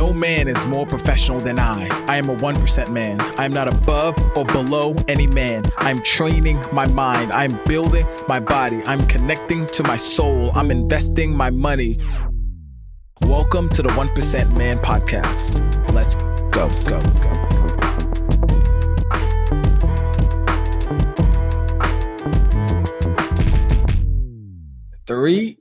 No man is more professional than I. I am a 1% man. I am not above or below any man. I'm training my mind. I'm building my body. I'm connecting to my soul. I'm investing my money. Welcome to the 1% Man Podcast. Let's go. 3,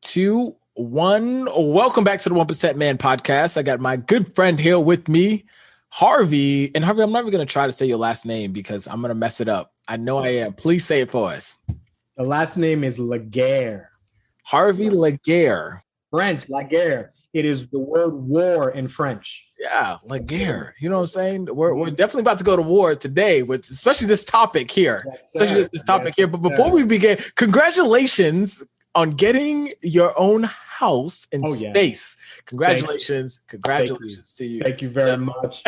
2, 1. Welcome back to the 1% Man Podcast. I got my good friend here with me, Harvey. And Harvey, I'm never going to try to say your last name because I'm going to mess it up. I know I am. Please say it for us. The last name is Laguerre. Harvey Laguerre. French, Laguerre. It is the word war in French. Yeah, Laguerre. You know what I'm saying? We're definitely about to go to war today, with especially this topic here. Yes, especially this topic here. But before we begin, congratulations on getting your own house in space. Yes. Congratulations to you. Thank you very much.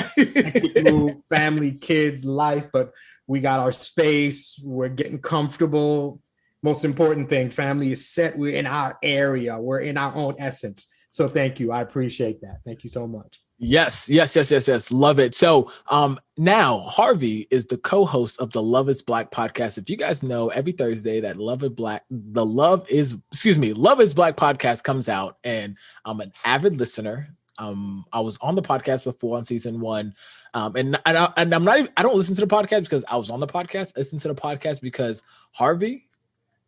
Family, kids, life, but we got our space. We're getting comfortable. Most important thing, family is set. We're in our area. We're in our own essence. So thank you. I appreciate that. Thank you so much. Yes. Love it. So now Harvey is the co-host of the Love is Black podcast. If you guys know, every Thursday that Love is Black podcast comes out, and I'm an avid listener. I was on the podcast before on season 1. And I don't listen to the podcast because I was on the podcast. I listen to the podcast because Harvey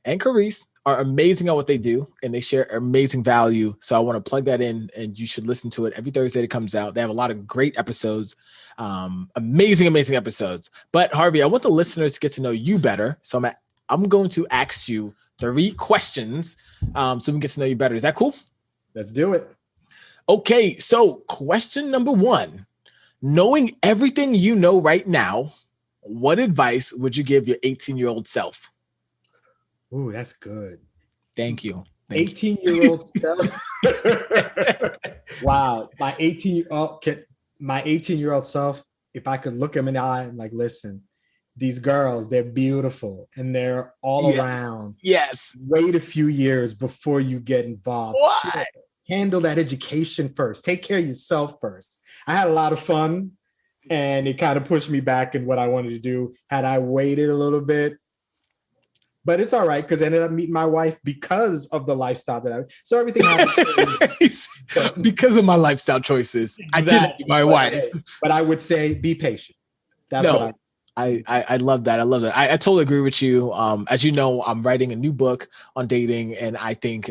and Carice are amazing at what they do, and they share amazing value. So I want to plug that in, and you should listen to it every Thursday that comes out. They have a lot of great episodes, amazing episodes. But Harvey, I want the listeners to get to know you better. So I'm going to ask you 3 questions so we can get to know you better. Is that cool? Let's do it. Okay, so question number 1. Knowing everything you know right now, what advice would you give your 18-year-old self? Ooh, that's good. Thank you. 18-year-old self. Wow. My 18-year-old self, if I could look him in the eye and listen, these girls, they're beautiful and they're all around. Yes. Wait a few years before you get involved. What? Sure. Handle that education first. Take care of yourself first. I had a lot of fun, and it kind of pushed me back in what I wanted to do. Had I waited a little bit, but it's all right because I ended up meeting my wife because of the lifestyle so everything happened. Because of my lifestyle choices. Exactly. I did meet my wife. But I would say be patient. That's what I love that. I totally agree with you. As you know, I'm writing a new book on dating, and I think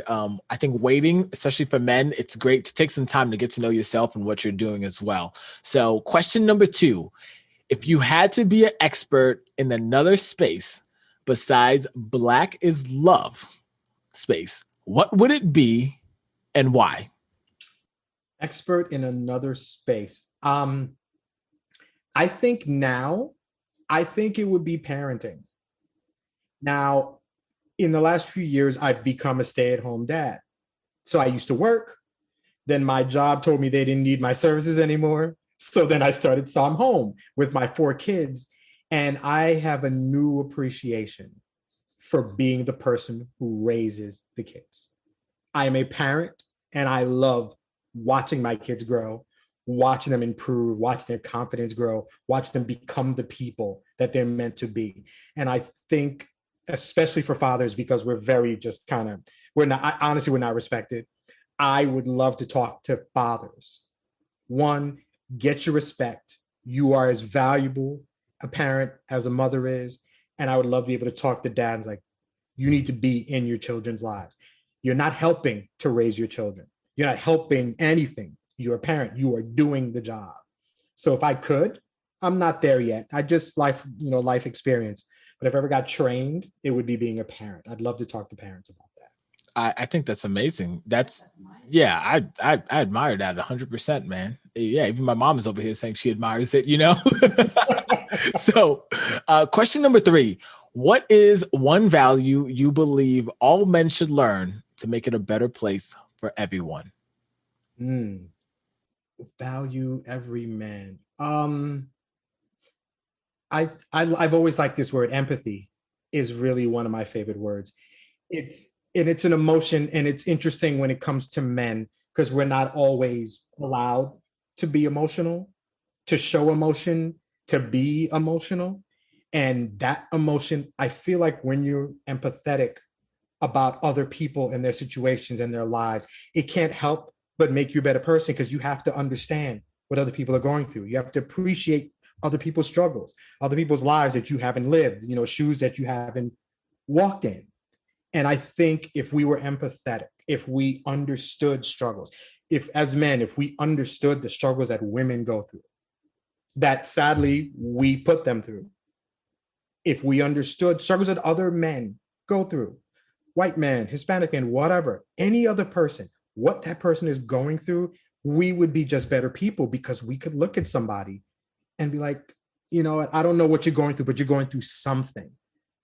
waiting, especially for men, it's great to take some time to get to know yourself and what you're doing as well. So question number 2, if you had to be an expert in another space besides Black is Love space, what would it be and why? Expert in another space. I think it would be parenting. Now, in the last few years, I've become a stay-at-home dad. So I used to work. Then my job told me they didn't need my services anymore. So then so I'm home with my 4 kids. And I have a new appreciation for being the person who raises the kids. I am a parent, and I love watching my kids grow, watching them improve, watch their confidence grow, watch them become the people that they're meant to be. And I think, especially for fathers, because we're very we're not respected. I would love to talk to fathers. 1, get your respect. You are as valuable a parent as a mother is. And I would love to be able to talk to dads you need to be in your children's lives. You're not helping to raise your children. You're not helping anything. You're a parent. You are doing the job. So if I could, I'm not there yet. I just life experience. But if I ever got trained, it would be being a parent. I'd love to talk to parents about that. I think that's amazing. I admire that 100%, man. Yeah, even my mom is over here saying she admires it, So question number 3, what is one value you believe all men should learn to make it a better place for everyone? Value every man. I've always liked this word. Empathy is really one of my favorite words. It's an emotion, and it's interesting when it comes to men because we're not always allowed to be emotional, to show emotion, to be emotional. And that emotion, I feel like when you're empathetic about other people and their situations and their lives, it can't help but make you a better person because you have to understand what other people are going through. You have to appreciate other people's struggles, other people's lives that you haven't lived, shoes that you haven't walked in. And I think if we were empathetic, if we understood struggles, if as men, if we understood the struggles that women go through, that sadly we put them through, if we understood struggles that other men go through, white man, Hispanic man, whatever, any other person, what that person is going through, we would be just better people because we could look at somebody and be like, I don't know what you're going through, but you're going through something.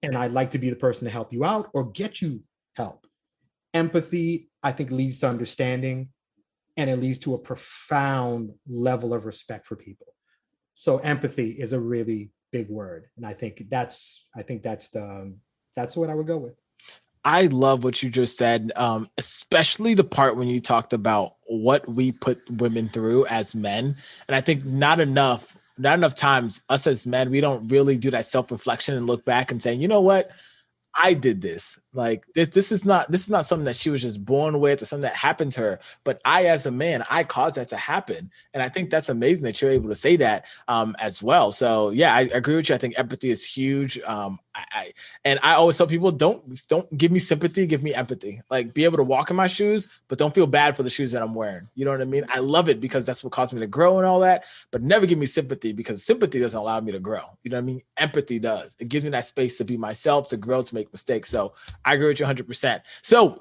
And I'd like to be the person to help you out or get you help. Empathy, I think, leads to understanding, and it leads to a profound level of respect for people. So empathy is a really big word. And I think that's what I would go with. I love what you just said, especially the part when you talked about what we put women through as men. And I think not enough times us as men, we don't really do that self-reflection and look back and say, you know what? I did this. Like this is not something that she was just born with or something that happened to her. But I, as a man, I caused that to happen. And I think that's amazing that you're able to say that as well. So yeah, I agree with you. I think empathy is huge. I always tell people, don't give me sympathy, give me empathy. Like, be able to walk in my shoes, but don't feel bad for the shoes that I'm wearing. You know what I mean? I love it because that's what caused me to grow and all that, but never give me sympathy because sympathy doesn't allow me to grow. You know what I mean? Empathy does. It gives me that space to be myself, to grow, to make mistakes. So I agree with you 100%. So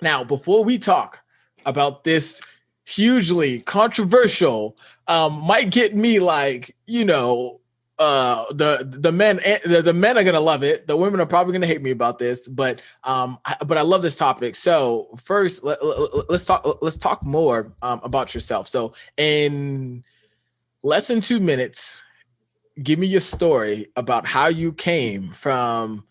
now, before we talk about this hugely controversial, might get me like, the men are gonna love it. The women are probably gonna hate me about this, but I love this topic. So first, let's talk more about yourself. So in less than 2 minutes, give me your story about how you came from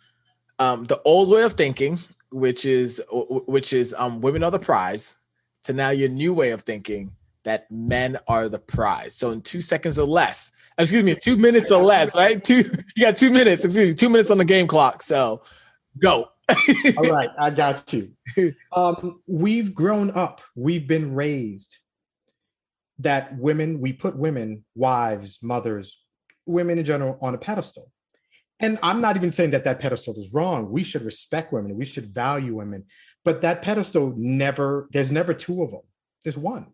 the old way of thinking, which is women are the prize, to now your new way of thinking that men are the prize. So in 2 seconds or less, 2 minutes or less, right? You got 2 minutes. 2 minutes on the game clock. So go. All right, I got you. We've grown up. We've been raised that we put women, wives, mothers, women in general, on a pedestal. And I'm not even saying that pedestal is wrong. We should respect women. We should value women. But that pedestal there's never two of them. There's one.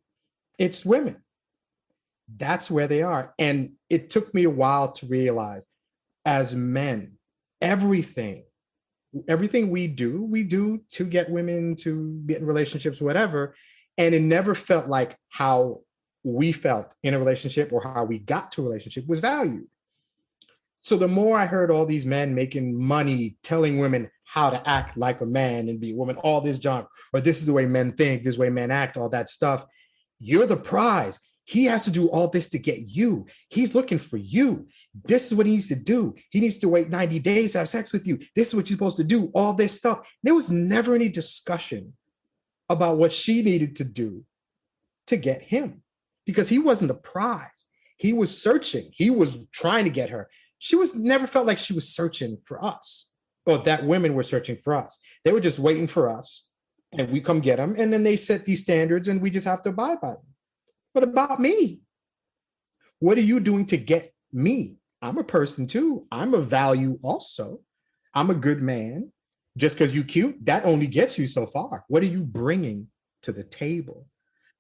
It's women. That's where they are. And it took me a while to realize, as men, everything we do to get women to get in relationships, whatever. And it never felt like how we felt in a relationship or how we got to a relationship was valued. So the more I heard all these men making money, telling women how to act like a man and be a woman, all this junk, or this is the way men think, this is the way men act, all that stuff. You're the prize. He has to do all this to get you. He's looking for you. This is what he needs to do. He needs to wait 90 days to have sex with you. This is what you're supposed to do, all this stuff. There was never any discussion about what she needed to do to get him, because he wasn't a prize. He was searching. He was trying to get her. She never felt like she was searching for us, or that women were searching for us. They were just waiting for us, and we come get them. And then they set these standards and we just have to abide by them. What about me? What are you doing to get me? I'm a person too. I'm a value also. I'm a good man. Just because you cute, that only gets you so far. What are you bringing to the table?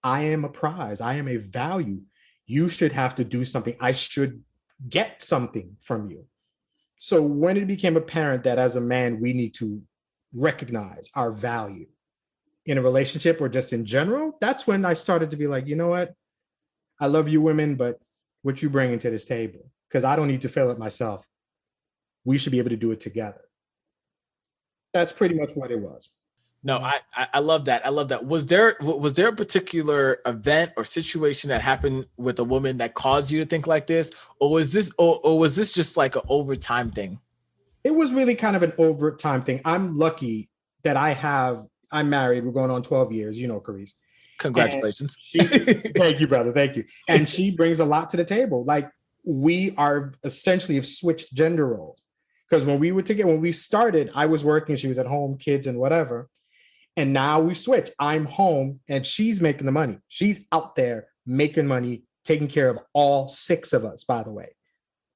I am a prize. I am a value. You should have to do something. I should get something from you. So when it became apparent that as a man, we need to recognize our value in a relationship or just in general, that's when I started to be like, you know what? I love you women, but what you bringing to this table? Because I don't need to fill it myself. We should be able to do it together. That's pretty much what it was. No, I love that. I love that. Was there a particular event or situation that happened with a woman that caused you to think like this, or was this just like an overtime thing? It was really kind of an overtime thing. I'm lucky that I'm married. We're going on 12 years, Carice. And Congratulations. thank you, brother. Thank you. And she brings a lot to the table. Like we are essentially have switched gender roles. Because when we were together, when we started, I was working, she was at home, kids and whatever. And now we switch. I'm home and she's making the money. She's out there making money, taking care of all 6 of us, by the way.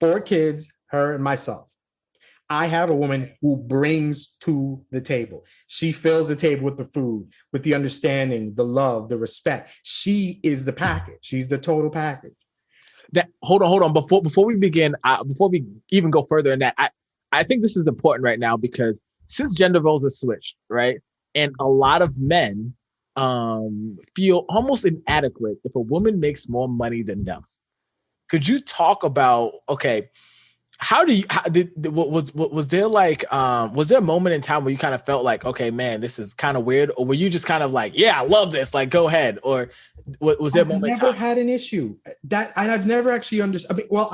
4 kids, her and myself. I have a woman who brings to the table. She fills the table with the food, with the understanding, the love, the respect. She is the package. She's the total package. Hold on. Before we begin, before we even go further in that, I think this is important right now because since gender roles are switched, right, and a lot of men feel almost inadequate if a woman makes more money than them. Could you talk about how do you was there like was there a moment in time where you kind of felt like, okay, man, this is kind of weird, or were you just kind of like, yeah, I love this, like go ahead, or was there a moment? I've never had an issue that, and I've never actually understood. I mean, well,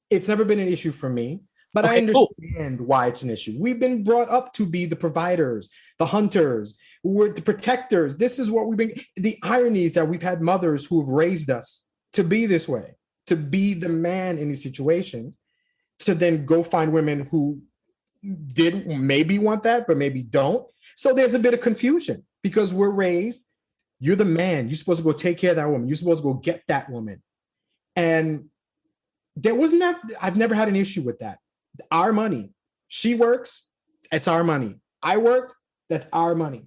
it's never been an issue for me, but I understand why it's an issue. We've been brought up to be the providers, the hunters, we're the protectors. This is what we've been. The irony is that we've had mothers who have raised us to be this way, to be the man in these situations, to then go find women who did maybe want that, but maybe don't. So there's a bit of confusion because we're raised, you're the man, you're supposed to go take care of that woman, you're supposed to go get that woman. And there wasn't that, I've never had an issue with that. Our money, she works, it's our money. I worked, that's our money.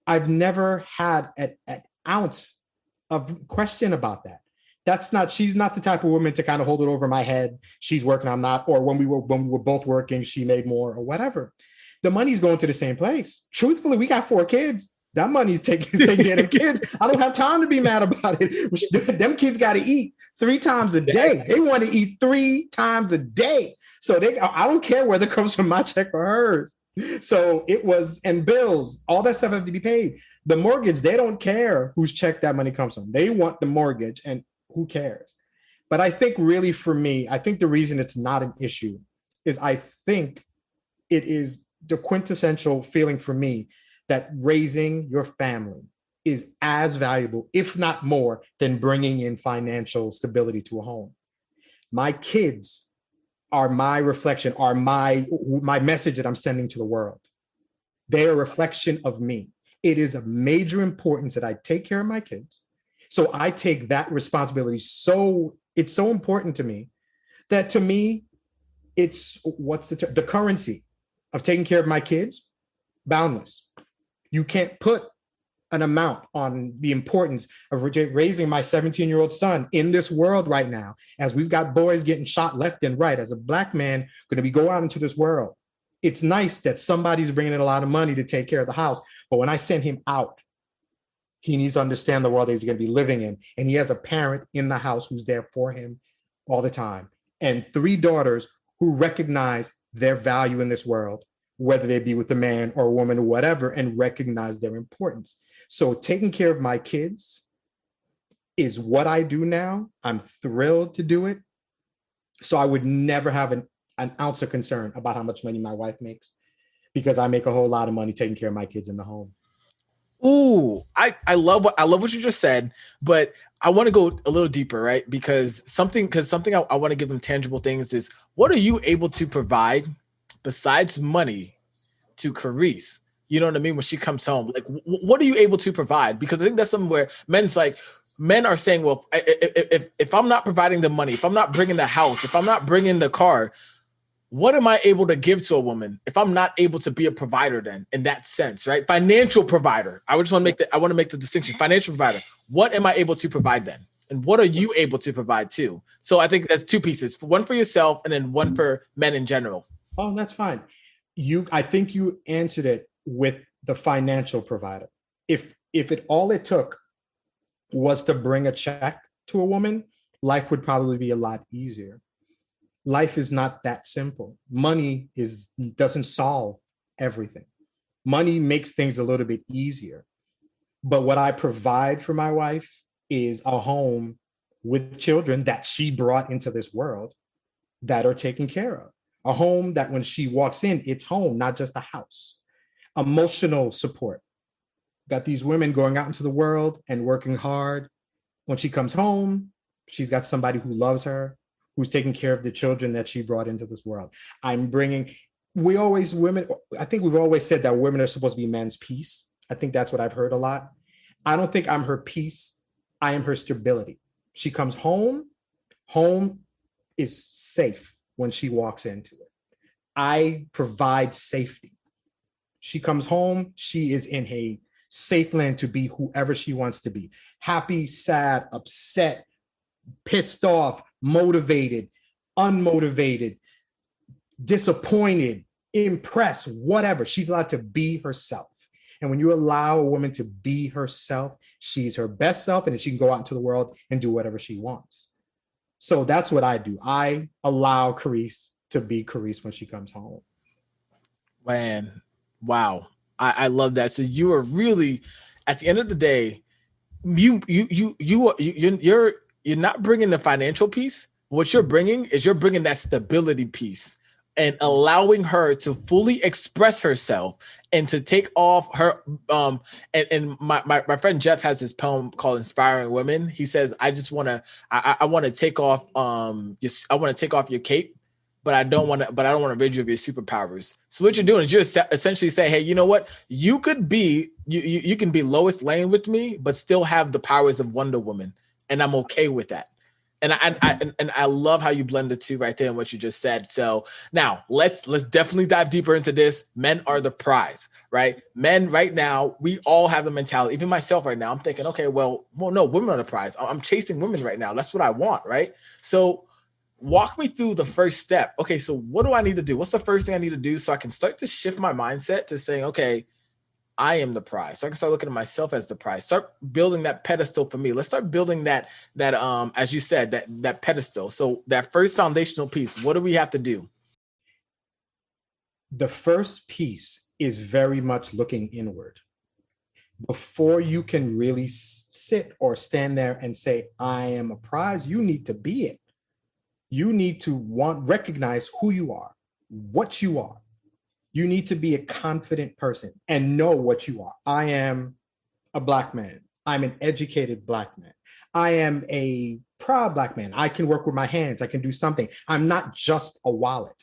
I've never had an ounce of question about that. She's not the type of woman to kind of hold it over my head. She's working, I'm not, or when we were both working, she made more or whatever. The money's going to the same place. Truthfully, we got 4 kids. That money's taking care of them kids. I don't have time to be mad about it. Them kids got to eat 3 times a day. They want to eat 3 times a day. So I don't care whether it comes from my check or hers. So it was, and bills, all that stuff have to be paid. The mortgage, they don't care whose check that money comes from. They want the mortgage, and who cares? But I think really for me, I think the reason it's not an issue is I think it is the quintessential feeling for me that raising your family is as valuable, if not more, than bringing in financial stability to a home. My kids are my reflection, are my message that I'm sending to the world. They're a reflection of me. It is of major importance that I take care of my kids. So I take that responsibility. It's so important to me that, to me, it's the currency of taking care of my kids, boundless. You can't put an amount on the importance of raising my 17-year-old son in this world right now, as we've got boys getting shot left and right. As a Black man going to be go out into this world, it's nice that somebody's bringing in a lot of money to take care of the house. But when I send him out, he needs to understand the world that he's going to be living in. And he has a parent in the house who's there for him all the time. And 3 daughters who recognize their value in this world, whether they be with a man or a woman or whatever, and recognize their importance. So taking care of my kids is what I do now. I'm thrilled to do it. So I would never have an ounce of concern about how much money my wife makes, because I make a whole lot of money taking care of my kids in the home. Ooh, I love what you just said, but I want to go a little deeper, right? Because something I want to give them tangible things is, what are you able to provide besides money to Carice? You know what I mean? When she comes home, like, what are you able to provide? Because I think that's something where men are saying, well, if I'm not providing the money, if I'm not bringing the house, if I'm not bringing the car, what am I able to give to a woman if I'm not able to be a provider then, in that sense, right? Financial provider. I want to make the distinction. Financial provider. What am I able to provide then? And what are you able to provide too? So I think there's 2 pieces. One for yourself and then one for men in general. Oh, that's fine. I think you answered it with the financial provider. If all it took was to bring a check to a woman, life would probably be a lot easier. Life is not that simple. Money doesn't solve everything. Money makes things a little bit easier. But what I provide for my wife is a home with children that she brought into this world that are taken care of. A home that when she walks in, it's home, not just a house. Emotional support. Got these women going out into the world and working hard. When she comes home, she's got somebody who loves her, who's taking care of the children that she brought into this world. Women, I think we've always said that women are supposed to be men's peace. I think that's what I've heard a lot. I don't think I'm her peace. I am her stability. She comes home. Home is safe when she walks into it. I provide safety. She comes home. She is in a safe land to be whoever she wants to be. Happy, sad, upset, pissed off, motivated, unmotivated, disappointed, impressed, whatever. She's allowed to be herself. And when you allow a woman to be herself, she's her best self, and then she can go out into the world and do whatever she wants. So that's what I do. I allow Carice to be Carice when she comes home. Man, wow. I love that. So you are really, at the end of the day, you're not bringing the financial piece. What you're bringing is that stability piece and allowing her to fully express herself and to take off her and my friend Jeff has this poem called Inspiring Women. He says, I want to take off your cape, but I don't want to rid you of your superpowers. So what you're doing is you're essentially saying, hey, you know what? You could be you can be Lois Lane with me, but still have the powers of Wonder Woman, and I'm okay with that. And I love how you blend the two right there and what you just said. So now let's definitely dive deeper into this. Men are the prize, right? Men right now, we all have the mentality. Even myself right now, I'm thinking, okay, well, no, women are the prize. I'm chasing women right now. That's what I want, right? So walk me through the first step. Okay, so what do I need to do? What's the first thing I need to do so I can start to shift my mindset to saying, okay, I am the prize. So I can start looking at myself as the prize. Start building that pedestal for me. Let's start building that as you said, that pedestal. So that first foundational piece, what do we have to do? The first piece is very much looking inward. Before you can really sit or stand there and say, I am a prize, you need to be it. You need to recognize who you are, what you are. You need to be a confident person and know what you are. I am a Black man. I'm an educated Black man. I am a proud Black man. I can work with my hands. I can do something. I'm not just a wallet.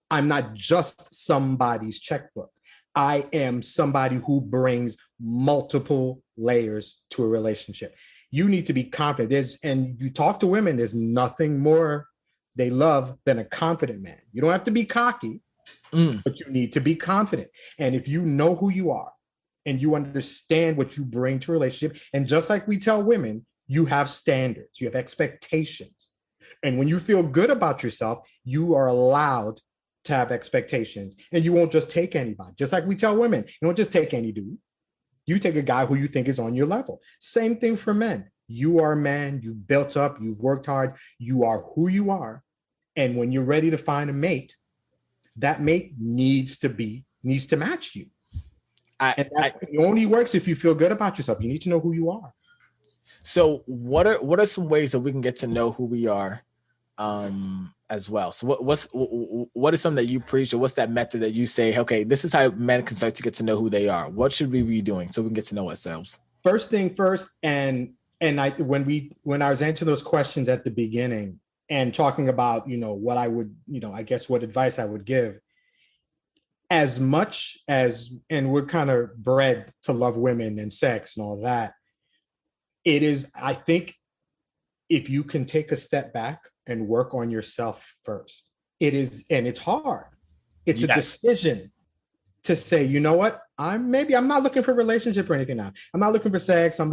I'm not just somebody's checkbook. I am somebody who brings multiple layers to a relationship. You need to be confident. And you talk to women, there's nothing more they love than a confident man. You don't have to be cocky. But you need to be confident. And if you know who you are and you understand what you bring to a relationship, and just like we tell women, you have standards, you have expectations. And when you feel good about yourself, you are allowed to have expectations, and you won't just take anybody. Just like we tell women, you don't just take any dude. You take a guy who you think is on your level. Same thing for men. You are a man, you've built up, you've worked hard, you are who you are. And when you're ready to find a mate, that mate needs to match you. It only works if you feel good about yourself. You need to know who you are. So what are some ways that we can get to know who we are as well? So what is something that you preach, or what's that method that you say, okay, this is how men can start to get to know who they are? What should we be doing so we can get to know ourselves? First thing first, when I was answering those questions at the beginning, and talking about, what I would, I guess what advice I would give, as much as, and we're kind of bred to love women and sex and all that, it is, I think, if you can take a step back and work on yourself first, it is, and it's hard. It's a decision to say, you know what, I'm not looking for a relationship or anything now. I'm not looking for sex. I'm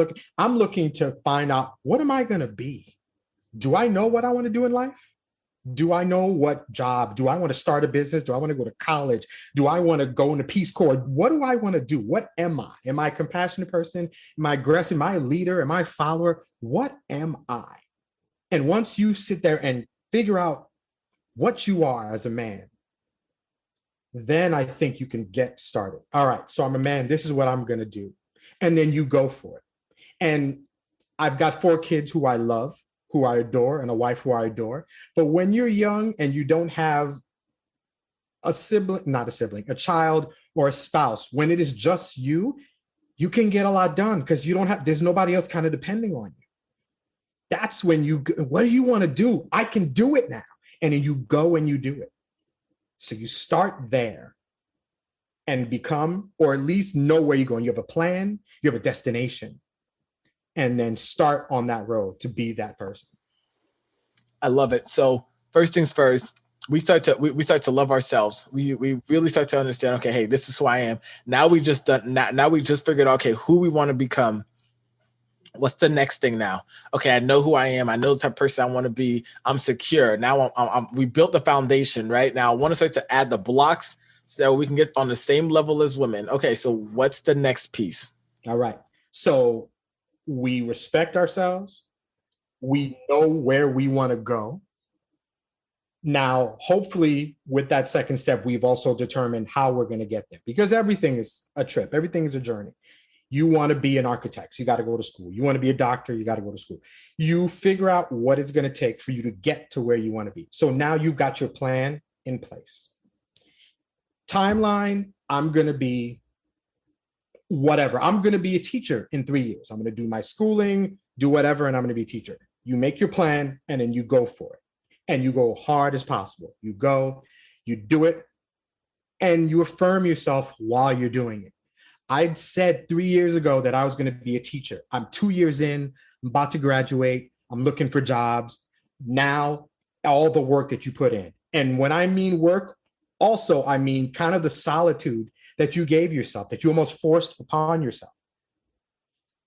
looking to find out, what am I going to be? Do I know what I want to do in life? Do I know what job? Do I want to start a business? Do I want to go to college? Do I want to go in the Peace Corps? What do I want to do? What am I? Am I a compassionate person? Am I aggressive? Am I a leader? Am I a follower? What am I? And once you sit there and figure out what you are as a man, then I think you can get started. All right, so I'm a man. This is what I'm going to do. And then you go for it. And I've got 4 kids who I love, who I adore, and a wife who I adore. But when you're young and you don't have a child or a spouse, when it is just you, you can get a lot done because there's nobody else kind of depending on you. That's when what do you want to do? I can do it now. And then you go and you do it. So you start there and become, or at least know where you're going. You have a plan, you have a destination, and then start on that road to be that person. I love it. So first things first, we start to love ourselves. We really start to understand, okay, hey, this is who I am. Now we just figured out, okay, who we want to become. What's the next thing now? Okay, I know who I am. I know the type of person I want to be. I'm secure. Now we built the foundation, right? Now I want to start to add the blocks so that we can get on the same level as women. Okay, so what's the next piece? All right. So we respect ourselves. We know where we want to go. Now, hopefully, with that second step, we've also determined how we're going to get there, because everything is a trip. Everything is a journey. You want to be an architect, you got to go to school. You want to be a doctor, you got to go to school. You figure out what it's going to take for you to get to where you want to be. So now you've got your plan in place. Timeline, I'm going to be whatever. I'm going to be a teacher in 3 years. I'm going to do my schooling, do whatever, and I'm going to be a teacher. You make your plan and then you go for it. And you go hard as possible. You go, you do it, and you affirm yourself while you're doing it. I said 3 years ago that I was going to be a teacher. I'm 2 years in, I'm about to graduate, I'm looking for jobs. Now, all the work that you put in. And when I mean work, also, I mean kind of the solitude that you gave yourself, that you almost forced upon yourself.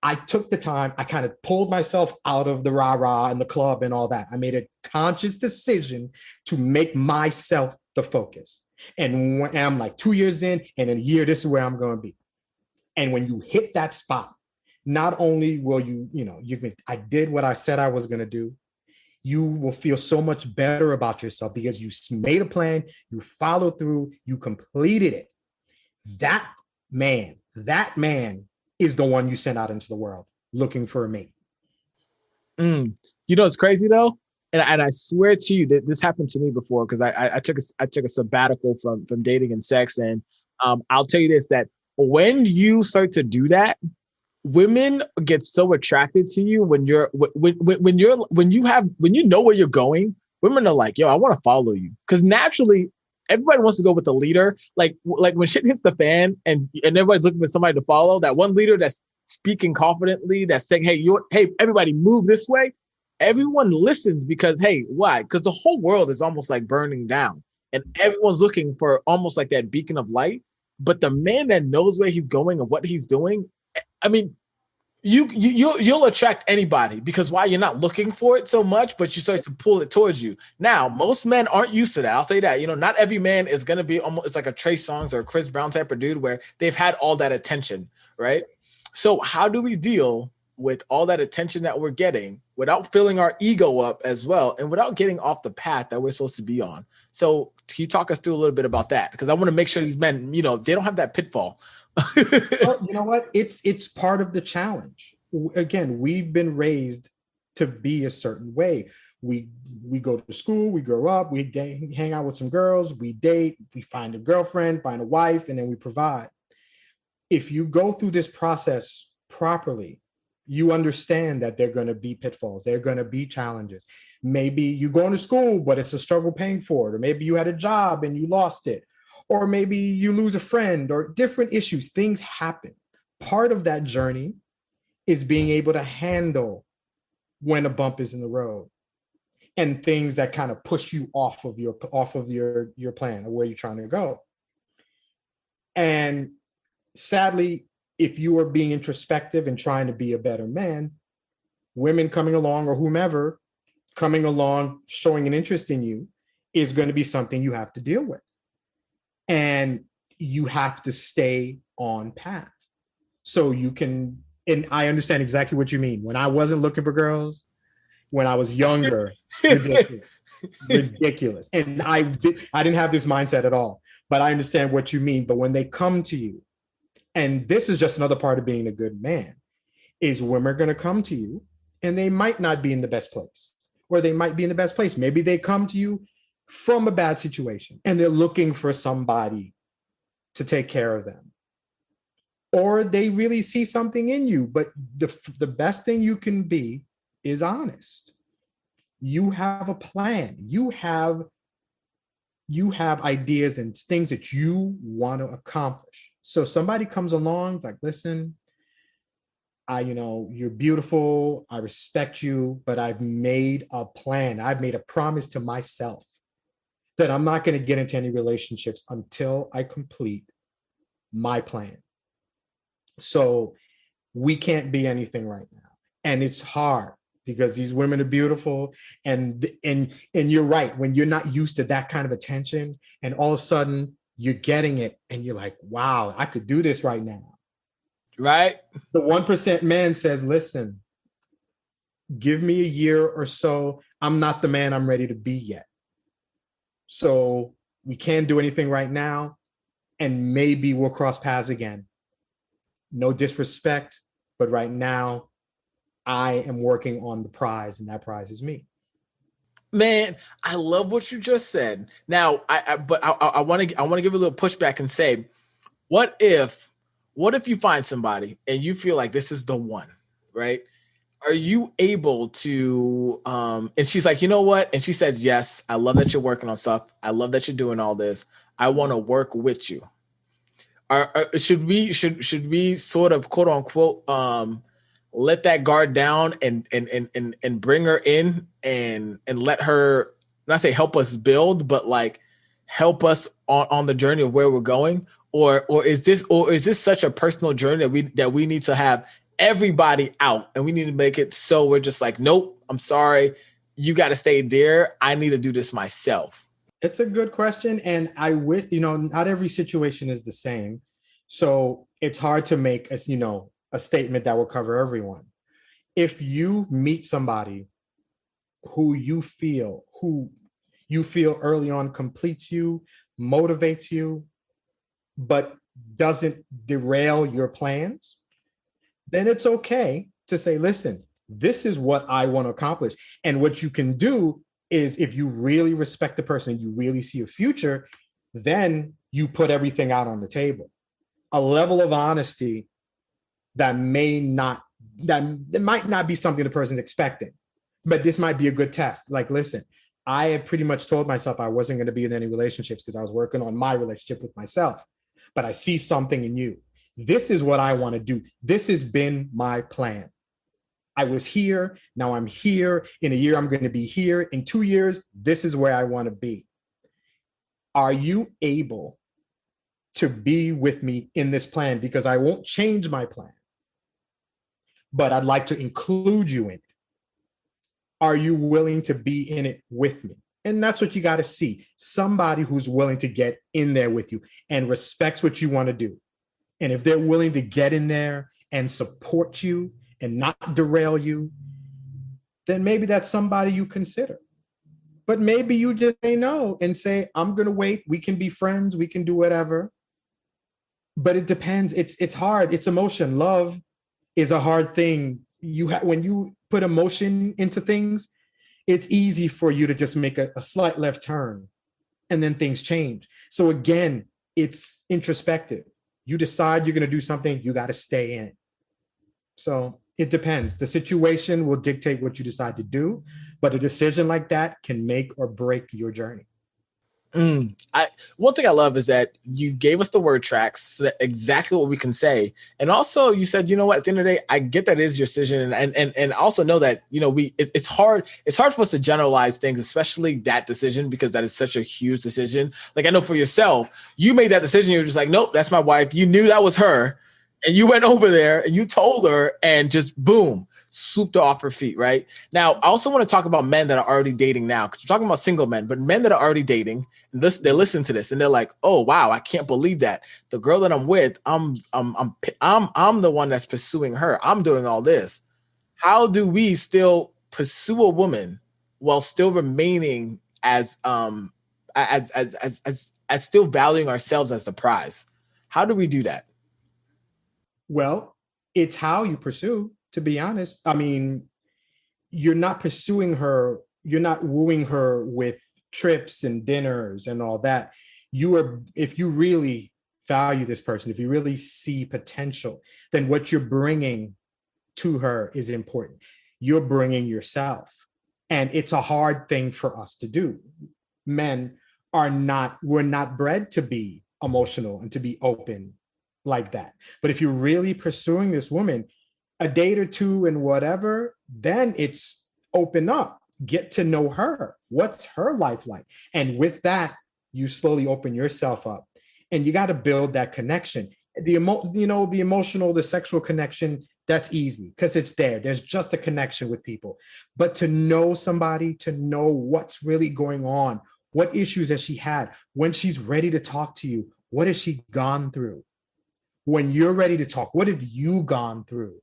I took the time, I kind of pulled myself out of the rah-rah and the club and all that. I made a conscious decision to make myself the focus. And when I'm like 2 years in, and in a year, this is where I'm going to be. And when you hit that spot, not only will I did what I said I was going to do, you will feel so much better about yourself because you made a plan, you followed through, you completed it. That man is the one you sent out into the world looking for a mate. You know, it's crazy though. And I swear to you that this happened to me before, because I took a sabbatical from dating and sex. And I'll tell you this, that when you start to do that, women get so attracted to you when you know where you're going. Women are like, yo, I want to follow you. Because naturally, everybody wants to go with the leader. Like when shit hits the fan and everybody's looking for somebody to follow, that one leader that's speaking confidently, that's saying, hey, everybody move this way. Everyone listens because, hey, why? Because the whole world is almost like burning down and everyone's looking for almost like that beacon of light. But the man that knows where he's going and what he's doing, I mean, you'll attract anybody, because why? You're not looking for it so much, but you start to pull it towards you. Now, most men aren't used to that. I'll say that. You know, not every man is going to be almost, it's like a Trey Songz or a Chris Brown type of dude where they've had all that attention, right? So how do we deal with all that attention that we're getting without filling our ego up as well, and without getting off the path that we're supposed to be on? So can you talk us through a little bit about that? Because I want to make sure these men, they don't have that pitfall. Well, you know what? It's part of the challenge. Again, we've been raised to be a certain way. We go to school, we grow up, we hang out with some girls, we date, we find a girlfriend, find a wife, and then we provide. If you go through this process properly, you understand that there are going to be pitfalls, there are going to be challenges. Maybe you're going to school, but it's a struggle paying for it. Or maybe you had a job and you lost it. Or maybe you lose a friend, or different issues. Things happen. Part of that journey is being able to handle when a bump is in the road and things that kind of push you off of your plan or where you're trying to go. And sadly, if you are being introspective and trying to be a better man, women coming along or whomever coming along showing an interest in you is going to be something you have to deal with. And you have to stay on path. So you can, and I understand exactly what you mean. When I wasn't looking for girls, when I was younger, ridiculous. And I didn't have this mindset at all, but I understand what you mean. But when they come to you, and this is just another part of being a good man, is women are going to come to you and they might not be in the best place, or they might be in the best place. Maybe they come to you from a bad situation and they're looking for somebody to take care of them. or they really see something in you. But the best thing you can be is honest. You have a plan. You have ideas and things that you want to accomplish. So somebody comes along, like, listen, you're beautiful. I respect you, but I've made a plan. I've made a promise to myself that I'm not going to get into any relationships until I complete my plan. So we can't be anything right now. And it's hard because these women are beautiful. And you're right. When you're not used to that kind of attention and all of a sudden you're getting it and you're like, wow, I could do this right now. Right. The 1% man says, listen, give me a year or so. I'm not the man I'm ready to be yet. So we can't do anything right now. And maybe we'll cross paths again. No disrespect, but right now I am working on the prize, and that prize is me. Man, I love what you just said. Now, I want to give a little pushback and say, what if you find somebody and you feel like this is the one, right? Are you able to and she's like, you know what? And she says, yes, I love that you're working on stuff. I love that you're doing all this. I want to work with you. Should we sort of quote unquote let that guard down and bring her in and let her, not say help us build, but like help us on the journey of where we're going? Or is this such a personal journey that we need to have everybody out and we need to make it so we're just like, nope, I'm sorry, you got to stay there. I need to do this myself. It's a good question. And I wish, not every situation is the same. So it's hard to make a statement that will cover everyone. If you meet somebody who you feel early on completes you, motivates you, but doesn't derail your plans, then it's okay to say, listen, this is what I want to accomplish. And what you can do is, if you really respect the person, you really see a future, then you put everything out on the table. A level of honesty that might not be something the person's expecting, but this might be a good test. Like, listen, I had pretty much told myself I wasn't going to be in any relationships because I was working on my relationship with myself, but I see something in you. This is what I want to do. This has been my plan. I was here. Now I'm here. In a year, I'm going to be here. In 2 years, this is where I want to be. Are you able to be with me in this plan? Because I won't change my plan, but I'd like to include you in it. Are you willing to be in it with me? And that's what you got to see. Somebody who's willing to get in there with you and respects what you want to do. And if they're willing to get in there and support you and not derail you, then maybe that's somebody you consider. But maybe you just say no and say, I'm going to wait. We can be friends. We can do whatever. But it depends. It's hard. It's emotion. Love is a hard thing. When you put emotion into things, it's easy for you to just make a slight left turn and then things change. So again, it's introspective. You decide you're going to do something, you got to stay in it. So it depends. The situation will dictate what you decide to do, but a decision like that can make or break your journey. One thing I love is that you gave us the word tracks, so that exactly what we can say. And also you said, you know what, at the end of the day, I get that is your decision. And also know that, it's hard for us to generalize things, especially that decision, because that is such a huge decision. Like, I know for yourself, you made that decision. You're just like, nope, that's my wife. You knew that was her. And you went over there and you told her and just boom, swooped her off her feet, right? Now, I also want to talk about men that are already dating now, because we're talking about single men, but men that are already dating, they listen to this and they're like, oh, wow, I can't believe that. The girl that I'm with, I'm the one that's pursuing her. I'm doing all this. How do we still pursue a woman while still remaining as still valuing ourselves as the prize? How do we do that? Well, it's how you pursue, to be honest. I mean, you're not pursuing her, you're not wooing her with trips and dinners and all that. If you really value this person, if you really see potential, then what you're bringing to her is important. You're bringing yourself. And it's a hard thing for us to do. Men we're not bred to be emotional and to be open like that. But if you're really pursuing this woman, a date or two and whatever, then it's open up, get to know her. What's her life like? And with that, you slowly open yourself up, and you got to build that connection. The emotional, the sexual connection, that's easy because it's there. There's just a connection with people. But to know somebody, to know what's really going on, what issues has she had, when she's ready to talk to you, what has she gone through? When you're ready to talk, what have you gone through?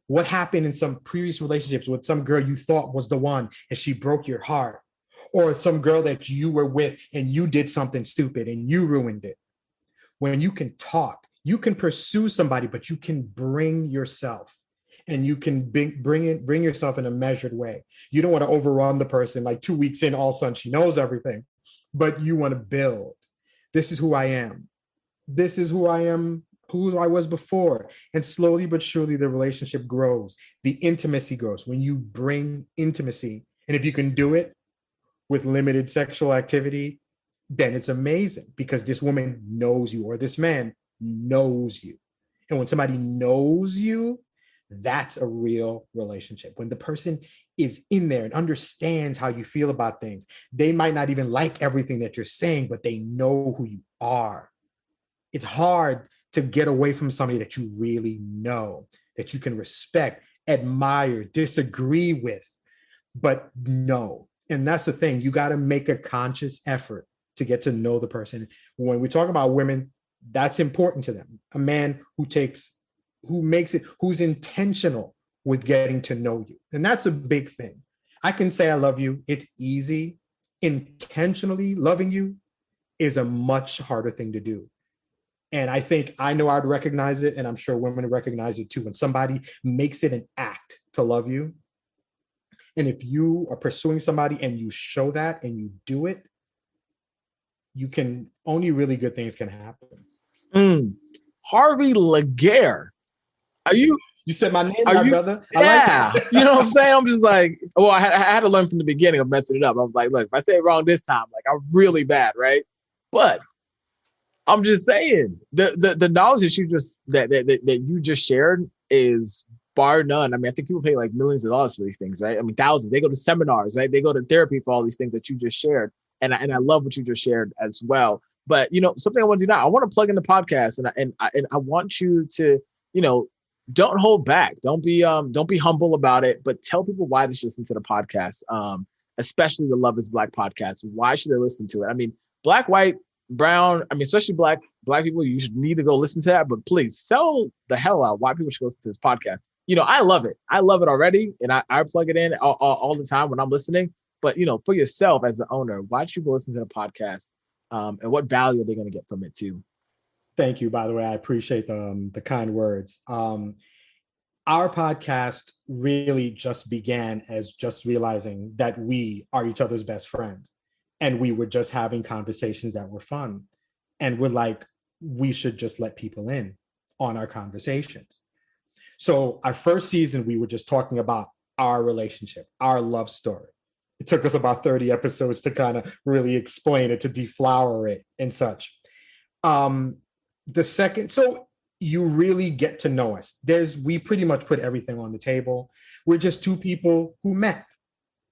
What happened in some previous relationships with some girl you thought was the one and she broke your heart? Or some girl that you were with and you did something stupid and you ruined it. When you can talk, you can pursue somebody, but you can bring yourself, and you can bring yourself in a measured way. You don't want to overrun the person like 2 weeks in, all of a sudden she knows everything, but you want to build. This is who I am. This is who I am, who I was before. And slowly but surely the relationship grows. The intimacy grows when you bring intimacy. And if you can do it with limited sexual activity, then it's amazing, because this woman knows you, or this man knows you. And when somebody knows you, that's a real relationship. When the person is in there and understands how you feel about things, they might not even like everything that you're saying, but they know who you are. It's hard to get away from somebody that you really know, that you can respect, admire, disagree with, but know. And that's the thing. You got to make a conscious effort to get to know the person. When we talk about women, that's important to them. A man who's intentional with getting to know you. And that's a big thing. I can say I love you. It's easy. Intentionally loving you is a much harder thing to do. And I think I know I'd recognize it, and I'm sure women recognize it too. When somebody makes it an act to love you, and if you are pursuing somebody and you show that and you do it, only really good things can happen. Harvey Laguerre. Are you? You said my name, my brother. Yeah. I like you know what I'm saying? I'm just like, well, I had to learn from the beginning of messing it up. I was like, look, if I say it wrong this time, like, I'm really bad, right? But I'm just saying, the knowledge that you just shared is bar none. I mean, I think people pay like millions of dollars for these things, right? I mean, thousands. They go to seminars, right? They go to therapy for all these things that you just shared. And I love what you just shared as well. But, something I want to do now, I want to plug in the podcast, and I want you to, don't hold back. Don't be humble about it, but tell people why they should listen to the podcast. Especially the Love is Black podcast. Why should they listen to it? I mean, black, white, brown, I mean, especially black people, you should need to go listen to that. But please sell the hell out why people should listen to this podcast. I love it. I love it already. And I plug it in all the time when I'm listening. But, for yourself as the owner, why don't you go listen to the podcast? And what value are they going to get from it too? Thank you. By the way, I appreciate the kind words. Our podcast really just began as just realizing that we are each other's best friends. And we were just having conversations that were fun. And we're like, we should just let people in on our conversations. So our first season, we were just talking about our relationship, our love story. It took us about 30 episodes to kind of really explain it, to deflower it and such. So you really get to know us. We pretty much put everything on the table. We're just two people who met,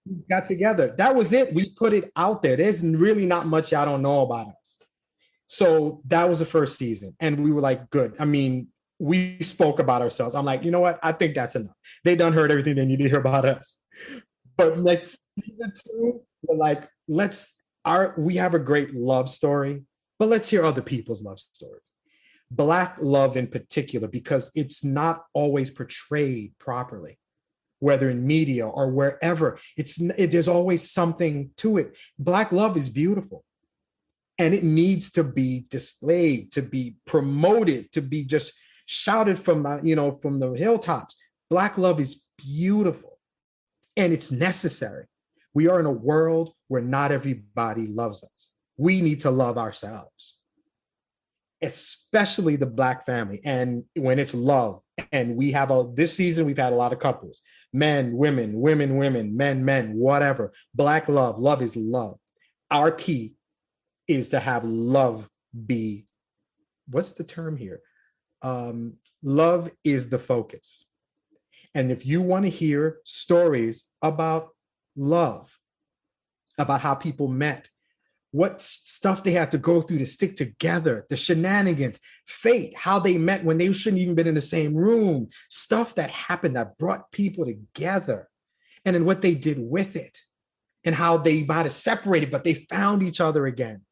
who got together. That was it. We put it out there. There's really not much y'all don't know about us. So that was the first season. And we were like, good. I mean, we spoke about ourselves. I'm like, you know what? I think that's enough. They done heard everything they need to hear about us. But next season 2, we're like, we have a great love story, but let's hear other people's love stories. Black love in particular, because it's not always portrayed properly, whether in media or wherever. There's always something to it. Black love is beautiful. And it needs to be displayed, to be promoted, to be just shouted from the hilltops. Black love is beautiful. And it's necessary. We are in a world where not everybody loves us. We need to love ourselves. especially the Black family. And when it's love, and this season, we've had a lot of couples, men, women, women, women, men, men, whatever. Black love, love is love. Our key is to have love be, what's the term here? Love is the focus. And if you want to hear stories about love, about how people met, what stuff they had to go through to stick together, the shenanigans, fate, how they met when they shouldn't even been in the same room, stuff that happened that brought people together, and then what they did with it, and how they might have separated, but they found each other again.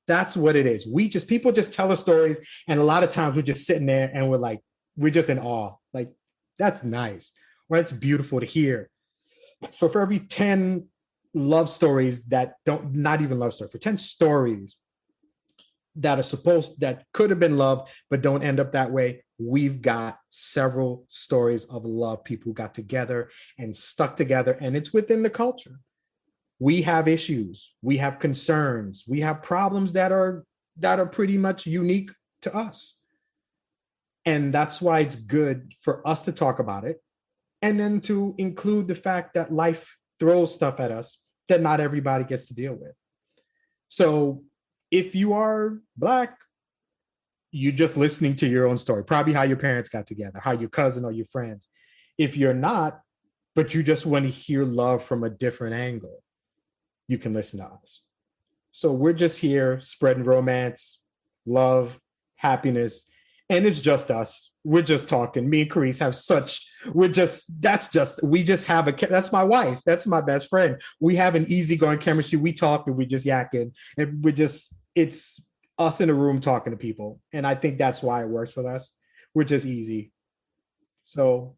That's what it is. People just tell us stories, and a lot of times we're just sitting there and we're just in awe. Like, that's nice, or that's beautiful to hear. So for every 10 love stories not even love stories, for 10 stories that could have been love but don't end up that way, we've got several stories of love, people who got together and stuck together, and it's within the culture. We have issues, we have concerns, we have problems that are pretty much unique to us, and that's why it's good for us to talk about it, and then to include the fact that life throws stuff at us that not everybody gets to deal with. So if you are Black, you're just listening to your own story, probably how your parents got together, how your cousin or your friends. If you're not, but you just want to hear love from a different angle, you can listen to us. So we're just here spreading romance, love, happiness, and it's just us. We're just talking. Me and Carice that's my wife. That's my best friend. We have an easygoing chemistry. We talk and we just yakking, and it's us in a room talking to people. And I think that's why it works for us. We're just easy. So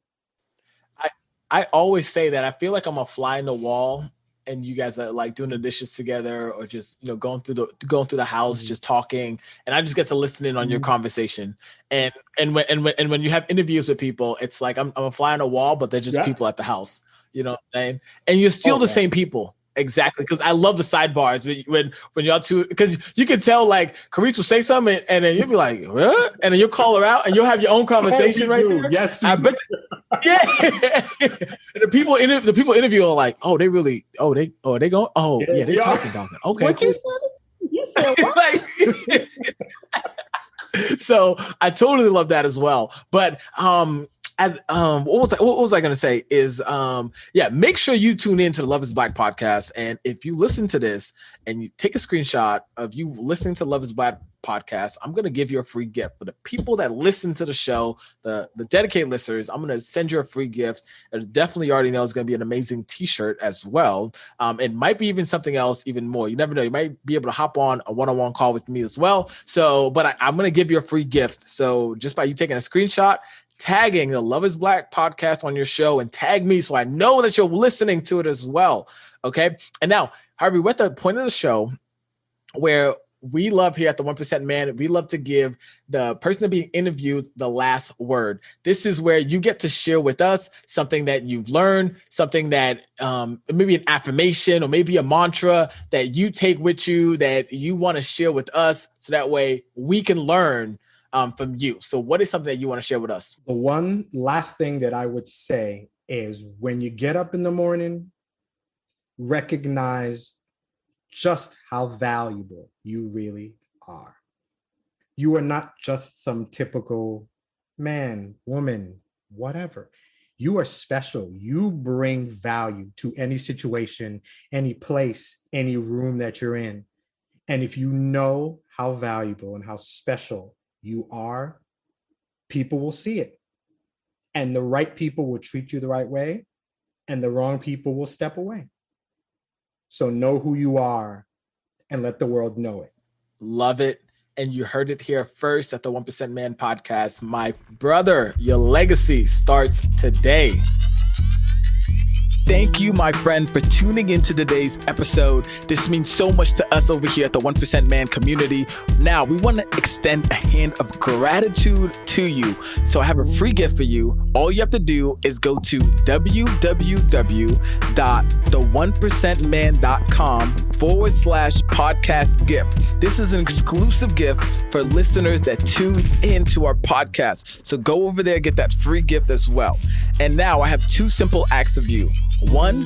I always say that I feel like I'm a fly in the wall, and you guys are like doing the dishes together, or just, going through the house, just talking, and I just get to listen in on your conversation. And when you have interviews with people, it's like I'm a fly on the wall, but they're just people at the house. You know what I'm saying? And you're still the same people. Exactly, because I love the sidebars when y'all two, because you can tell, like, Carice will say something and then you'll be like, what? And then you'll call her out and you'll have your own conversation there. Yes, I bet. Yeah. And the people interview are like, oh, they really, they going, they talking about it. Okay, what cool. You said what? So I totally love that as well. But what was I going to say is, make sure you tune in to the Love is Black podcast. And if you listen to this and you take a screenshot of you listening to Love is Black podcast, I'm going to give you a free gift for the people that listen to the show, the dedicated listeners. I'm going to send you a free gift. There's definitely, you already know, it's going to be an amazing t-shirt as well. It might be even something else, even more. You never know. You might be able to hop on a one-on-one call with me as well. So, but I'm going to give you a free gift. So just by you taking a screenshot, tagging the Love is Black podcast on your show, and tag me so I know that you're listening to it as well. Okay. And now, Harvey, we're at the point of the show where we love here at the 1% Man, we love to give the person being interviewed the last word. This is where you get to share with us something that you've learned, something that maybe an affirmation or maybe a mantra that you take with you that you want to share with us, so that way we can learn from you. So what is something that you want to share with us? The one last thing that I would say is, when you get up in the morning, recognize just how valuable you really are. You are not just some typical man, woman, whatever. You are special. You bring value to any situation, any place, any room that you're in. And if you know how valuable and how special you are, people will see it. And the right people will treat you the right way, and the wrong people will step away. So know who you are and let the world know it. Love it. And you heard it here first at the 1% Man podcast. My brother, your legacy starts today. thank you, my friend, for tuning into today's episode. This means so much to us over here at the 1% Man community. Now, we want to extend a hand of gratitude to you. So I have a free gift for you. All you have to do is go to www.the1percentman.com/podcast gift. This is an exclusive gift for listeners that tune into our podcast. So go over there, get that free gift as well. And now I have two simple acts of you. One,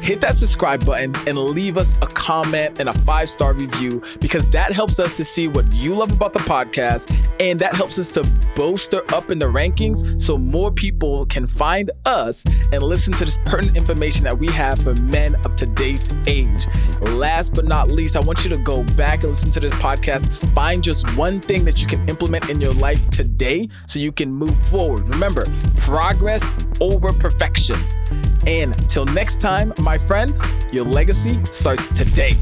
hit that subscribe button and leave us a comment and a 5-star review, because that helps us to see what you love about the podcast, and that helps us to bolster up in the rankings so more people can find us and listen to this pertinent information that we have for men of today's age. Last but not least, I want you to go back and listen to this podcast. Find just one thing that you can implement in your life today so you can move forward. Remember, progress over perfection. And till next time, my friend, your legacy starts today.